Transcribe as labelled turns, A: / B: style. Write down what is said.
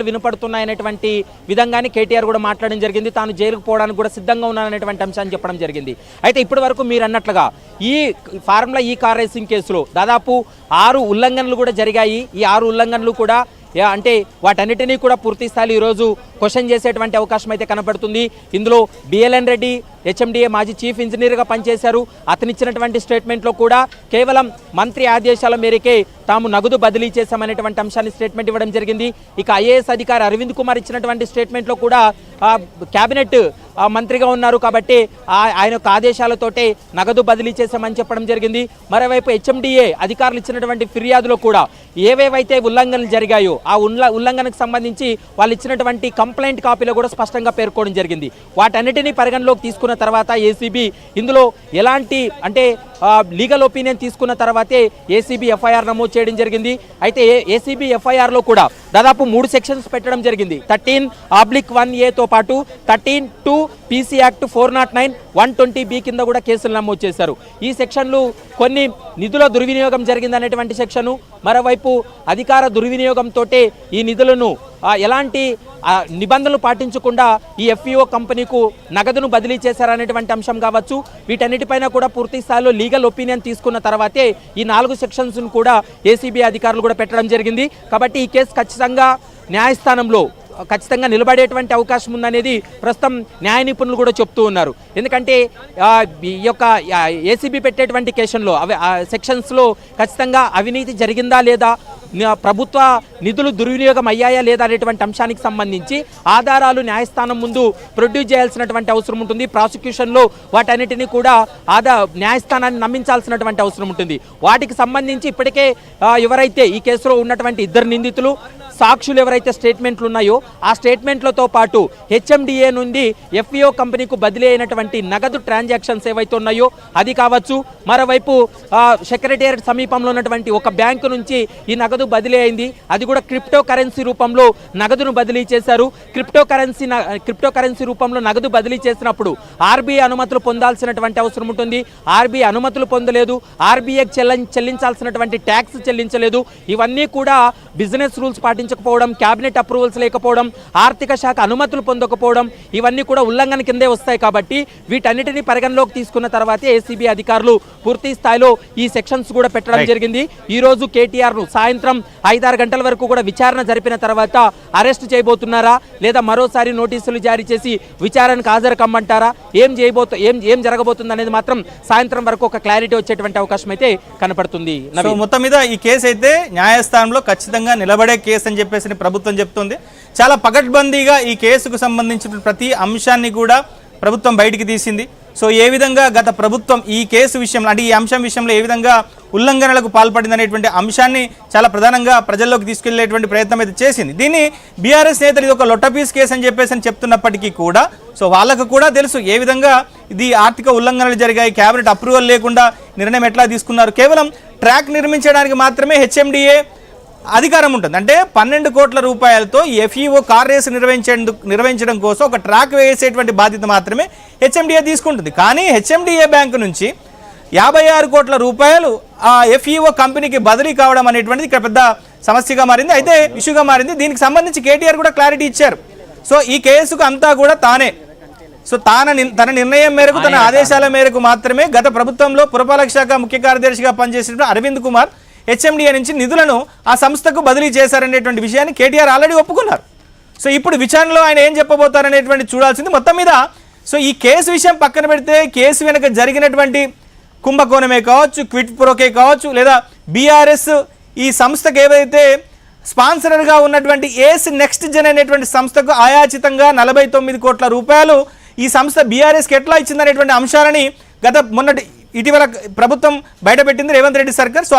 A: వినపడుతున్నాయనేటువంటి విధంగానే కేటీఆర్ కూడా మాట్లాడడం జరిగింది. తాను జైలుకు పోవడానికి కూడా సిద్ధంగా ఉన్నాననేటువంటి అంశాన్ని చెప్పడం జరిగింది. అయితే ఇప్పటి వరకు మీరు అన్నట్లుగా ఈ ఫార్ములా ఈ కార్ రేసింగ్ కేసులో దాదాపు 6 ఉల్లంఘనలు కూడా జరిగాయి. ఈ 6 ఉల్లంఘనలు కూడా అంటే వాటన్నిటినీ కూడా పూర్తి స్థాయిలో ఈరోజు క్వశ్చన్ చేసేటువంటి అవకాశం అయితే కనబడుతుంది. ఇందులో బిఎల్ఎన్ రెడ్డి హెచ్ఎండిఏ మాజీ చీఫ్ ఇంజనీర్గా పనిచేశారు. అతనిచ్చినటువంటి స్టేట్మెంట్లో కూడా కేవలం మంత్రి ఆదేశాల మేరకే తాము నగదు బదిలీ చేశామనేటువంటి అంశాన్ని స్టేట్మెంట్ ఇవ్వడం జరిగింది. ఇక ఐఏఎస్ అధికారి అరవింద్ కుమార్ ఇచ్చినటువంటి స్టేట్మెంట్లో కూడా క్యాబినెట్ మంత్రిగా ఉన్నారు కాబట్టి ఆయన యొక్క ఆదేశాలతోటే నగదు బదిలీ చేశామని చెప్పడం జరిగింది. మరోవైపు హెచ్ఎండిఏ అధికారులు ఇచ్చినటువంటి ఫిర్యాదులో కూడా ఏవేవైతే ఉల్లంఘనలు జరిగాయో ఆ ఉల్లంఘనకు సంబంధించి వాళ్ళు ఇచ్చినటువంటి కంప్లైంట్ కాపీలో కూడా స్పష్టంగా పేర్కోవడం జరిగింది. వాటన్నిటినీ పరిగణలోకి తీసుకున్న తర్వాత ఏసీబీ ఇందులో ఎలాంటి అంటే లీగల్ ఒపీనియన్ తీసుకున్న తర్వాతే ఏసీబీ ఎఫ్ఐఆర్ నమోదు చేయడం జరిగింది. అయితే ఏసీబీ ఎఫ్ఐఆర్లో కూడా దాదాపు 3 సెక్షన్స్ పెట్టడం జరిగింది. 13/1A పాటు 13(2) పీసీ యాక్ట్ 409, 120B కింద కూడా కేసులు నమోదు చేశారు. ఈ సెక్షన్లు కొన్ని నిధుల దుర్వినియోగం జరిగిందనేటువంటి సెక్షను, మరోవైపు అధికార దుర్వినియోగంతో ఈ నిధులను ఎలాంటి నిబంధనలు పాటించకుండా ఈ ఎఫ్ఈఓ కంపెనీకు నగదును బదిలీ చేశారనేటువంటి అంశం కావచ్చు. వీటన్నిటిపైన కూడా పూర్తి స్థాయిలో లీగల్ ఒపీనియన్ తీసుకున్న తర్వాతే ఈ 4 సెక్షన్స్ను కూడా ఏసీబీ అధికారులు కూడా పెట్టడం జరిగింది. కాబట్టి ఈ కేసు ఖచ్చితంగా న్యాయస్థానంలో ఖచ్చితంగా నిలబడేటువంటి అవకాశం ఉందనేది ప్రస్తుతం న్యాయ నిపుణులు కూడా చెప్తూ ఉన్నారు. ఎందుకంటే ఈ యొక్క ఏసీబీ పెట్టేటువంటి కేసుల్లో సెక్షన్స్లో ఖచ్చితంగా అవినీతి జరిగిందా లేదా, ప్రభుత్వ నిధులు దుర్వినియోగం అయ్యాయా లేదా అనేటువంటి అంశానికి సంబంధించి ఆధారాలు న్యాయస్థానం ముందు ప్రొడ్యూస్ చేయాల్సినటువంటి అవసరం ఉంటుంది. ప్రాసిక్యూషన్లో వాటన్నిటినీ కూడా న్యాయస్థానాన్ని నమ్మించాల్సినటువంటి అవసరం ఉంటుంది. వాటికి సంబంధించి ఇప్పటికే ఎవరైతే ఈ కేసులో ఉన్నటువంటి 2 నిందితులు సాక్షులు ఎవరైతే స్టేట్మెంట్లు ఉన్నాయో ఆ స్టేట్మెంట్లతో పాటు హెచ్ఎండిఏ నుండి ఎఫ్ఈఓ కంపెనీకు బదిలీ అయినటువంటి నగదు ట్రాన్సాక్షన్స్ ఏవైతే ఉన్నాయో అది కావచ్చు. మరోవైపు సెక్రటేరియట్ సమీపంలో ఉన్నటువంటి ఒక బ్యాంకు నుంచి ఈ నగదు బదిలీ అయింది. అది కూడా క్రిప్టో కరెన్సీ రూపంలో నగదును బదిలీ చేశారు. క్రిప్టో కరెన్సీ రూపంలో నగదు బదిలీ చేసినప్పుడు ఆర్బీఐ అనుమతులు పొందాల్సినటువంటి అవసరం ఉంటుంది. ఆర్బీఐ అనుమతులు పొందలేదు, ఆర్బీఐకి చెల్లించాల్సినటువంటి ట్యాక్స్ చెల్లించలేదు. ఇవన్నీ కూడా బిజినెస్ రూల్స్ పాటించకపోవడం, క్యాబినెట్ అప్రూవల్స్ లేకపోవడం, ఆర్థిక శాఖ అనుమతులు పొందకపోవడం, ఇవన్నీ కూడా ఉల్లంఘన కిందే వస్తాయి. కాబట్టి వీటన్నిటిని పరిగణలోకి తీసుకున్న తర్వాతే ఏసీబీ అధికారులు పూర్తి స్థాయిలో ఈ సెక్షన్స్ కూడా పెట్టడం జరిగింది. ఈ రోజు కేటీఆర్ ను సాయంత్రం 5-6 గంటల వరకు కూడా విచారణ జరిపిన తర్వాత అరెస్ట్ చేయబోతున్నారా లేదా మరోసారి నోటీసులు జారీ చేసి విచారణకు హాజరు కమ్మంటారా, ఏం జరగబోతుంది అనేది మాత్రం సాయంత్రం వరకు ఒక క్లారిటీ వచ్చేటువంటి అవకాశం అయితే కనపడుతుంది.
B: మొత్తం మీద ఈ కేసు అయితే న్యాయస్థానంలో ఖచ్చితంగా నిలబడే కేసు అని చెప్పేసి ప్రభుత్వం చెప్తుంది. చాలా పకడ్బందీగా ఈ కేసుకు సంబంధించిన ప్రతి అంశాన్ని కూడా ప్రభుత్వం బయటికి తీసింది. సో ఏ విధంగా గత ప్రభుత్వం ఈ కేసు విషయంలో అంటే ఈ అంశం విషయంలో ఏ విధంగా ఉల్లంఘనలకు పాల్పడిందనేటువంటి అంశాన్ని చాలా ప్రధానంగా ప్రజల్లోకి తీసుకెళ్లేటువంటి ప్రయత్నం అయితే చేసింది. దీన్ని బీఆర్ఎస్ నేతలు ఇది ఒక లొట్టపీస్ కేసు అని చెప్పేసి చెప్తున్నప్పటికీ కూడా సో వాళ్ళకు కూడా తెలుసు ఏ విధంగా ఇది ఆర్థిక ఉల్లంఘనలు జరిగాయి, క్యాబినెట్ అప్రూవల్ లేకుండా నిర్ణయం ఎట్లా తీసుకున్నారు. కేవలం ట్రాక్ నిర్మించడానికి మాత్రమే హెచ్ఎండిఏ అధికారం ఉంటుంది. అంటే 12 కోట్ల రూపాయలతో ఎఫ్ఈఓ కార్ రేసు నిర్వహించడం కోసం ఒక ట్రాక్ వేసేటువంటి బాధ్యత మాత్రమే హెచ్ఎండిఏ తీసుకుంటుంది. కానీ హెచ్ఎండిఏ బ్యాంకు నుంచి 56 కోట్ల రూపాయలు ఆ ఎఫ్ఈఓ కంపెనీకి బదిలీ కావడం అనేటువంటిది ఇక్కడ పెద్ద సమస్యగా మారింది, అయితే ఇష్యూగా మారింది. దీనికి సంబంధించి కేటీఆర్ కూడా క్లారిటీ ఇచ్చారు. సో ఈ కేసుకు అంతా కూడా తానే సో తన నిర్ణయం మేరకు తన ఆదేశాల మేరకు మాత్రమే గత ప్రభుత్వంలో పురపాలక శాఖ ముఖ్య కార్యదర్శిగా పనిచేసిన అరవింద్ కుమార్ హెచ్ఎండిఏ నుంచి నిధులను ఆ సంస్థకు బదిలీ చేశారనేటువంటి విషయాన్ని కేటీఆర్ ఆల్రెడీ ఒప్పుకున్నారు. సో ఇప్పుడు విచారణలో ఆయన ఏం చెప్పబోతారనేటువంటి చూడాల్సింది. మొత్తం మీద సో ఈ కేసు విషయం పక్కన పెడితే కేసు వెనక జరిగినటువంటి కుంభకోణమే కావచ్చు, క్విట్ ప్రోకే కావచ్చు, లేదా బీఆర్ఎస్ ఈ సంస్థకు ఏవైతే స్పాన్సరర్గా ఉన్నటువంటి ఏస్ నెక్స్ట్ జెన్ అనేటువంటి సంస్థకు ఆయాచితంగా 49 కోట్ల రూపాయలు ఈ సంస్థ బీఆర్ఎస్కి ఎట్లా ఇచ్చిందనేటువంటి అంశాలని ఇటీవల ప్రభుత్వం బయటపెట్టింది రేవంత్ రెడ్డి సర్కార్. సో